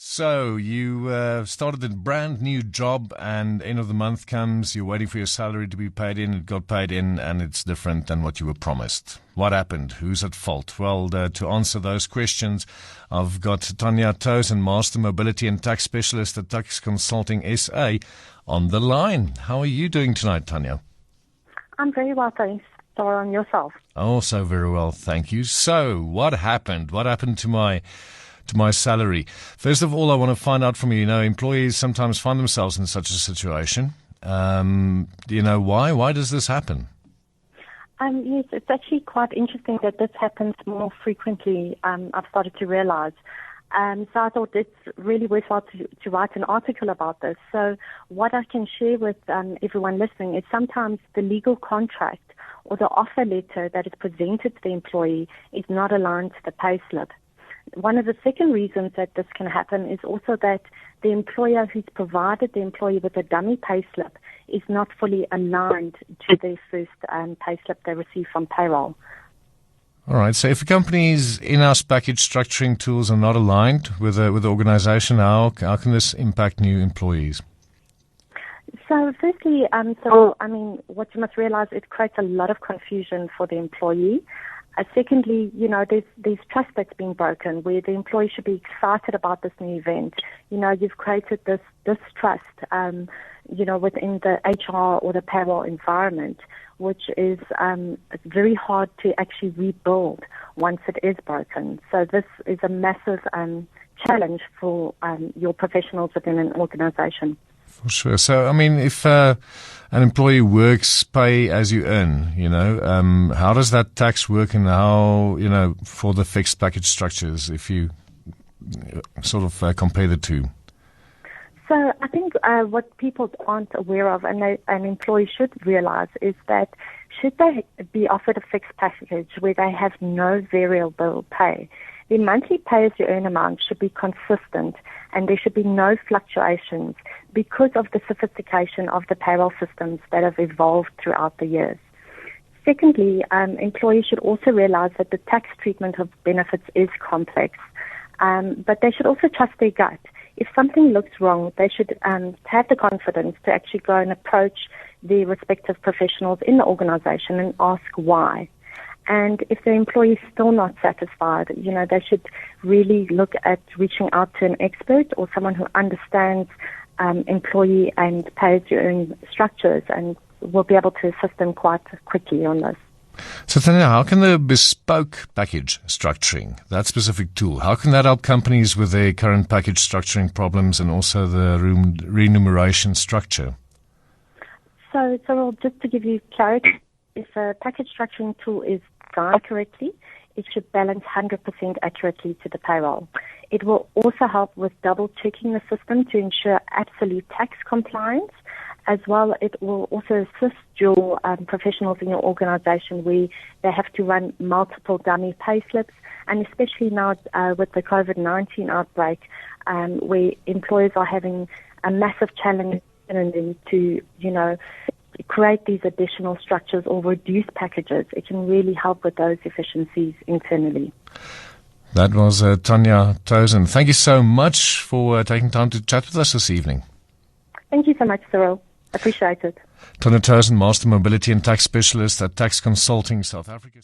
So you started a brand new job, and end of the month comes, you're waiting for your salary to be paid in, it got paid in, and it's different than what you were promised. What happened? Who's at fault? Well, to answer those questions, I've got Tanya Tosen, Master Mobility and Tax Specialist at Tax Consulting SA, on the line. How are you doing tonight, Tanya? I'm very well, thanks. Sorry, on yourself? Also very well, thank you. So, what happened? What happened to my salary? First of all, I want to find out from you, employees sometimes find themselves in such a situation. Why? Why does this happen? Yes, it's actually quite interesting that this happens more frequently. I've started to realize. So I thought it's really worthwhile to write an article about this. So what I can share with everyone listening is sometimes the legal contract or the offer letter that is presented to the employee is not aligned to the payslip. One of the second reasons that this can happen is also that the employer who's provided the employee with a dummy payslip is not fully aligned to their first payslip they receive from payroll. All right. So if a company's in-house package structuring tools are not aligned with the organization, how can this impact new employees? So firstly, what you must realize, it creates a lot of confusion for the employee. Secondly, there's trust that's been broken where the employee should be excited about this new event. You've created this trust, within the HR or the payroll environment, which is it's very hard to actually rebuild once it is broken. So this is a massive challenge for your professionals within an organization. For sure. So, if an employee works pay as you earn, how does that tax work, and how, for the fixed package structures, if you sort of compare the two? So I think what people aren't aware of, and an employee should realize, is that should they be offered a fixed package where they have no variable pay, the monthly pay-as-you-earn amount should be consistent and there should be no fluctuations because of the sophistication of the payroll systems that have evolved throughout the years. Secondly, employees should also realize that the tax treatment of benefits is complex, but they should also trust their gut. If something looks wrong, they should have the confidence to actually go and approach the respective professionals in the organization and ask why. And if the employee is still not satisfied, they should really look at reaching out to an expert or someone who understands employee and pay-as-you-earn structures and will be able to assist them quite quickly on this. So, Tanya, how can the bespoke package structuring, that specific tool, how can that help companies with their current package structuring problems and also the remuneration structure? So just to give you clarity, if a package structuring tool is designed correctly, it should balance 100% accurately to the payroll. It will also help with double-checking the system to ensure absolute tax compliance. As well, it will also assist your professionals in your organization where they have to run multiple dummy payslips, and especially now with the COVID-19 outbreak, where employers are having a massive challenge to, create these additional structures or reduce packages. It can really help with those efficiencies internally. That was Tanya Tosen. Thank you so much for taking time to chat with us this evening. Thank you so much, Cyril. Appreciate it. Tanya Tosen, Master Mobility and Tax Specialist at Tax Consulting, South Africa.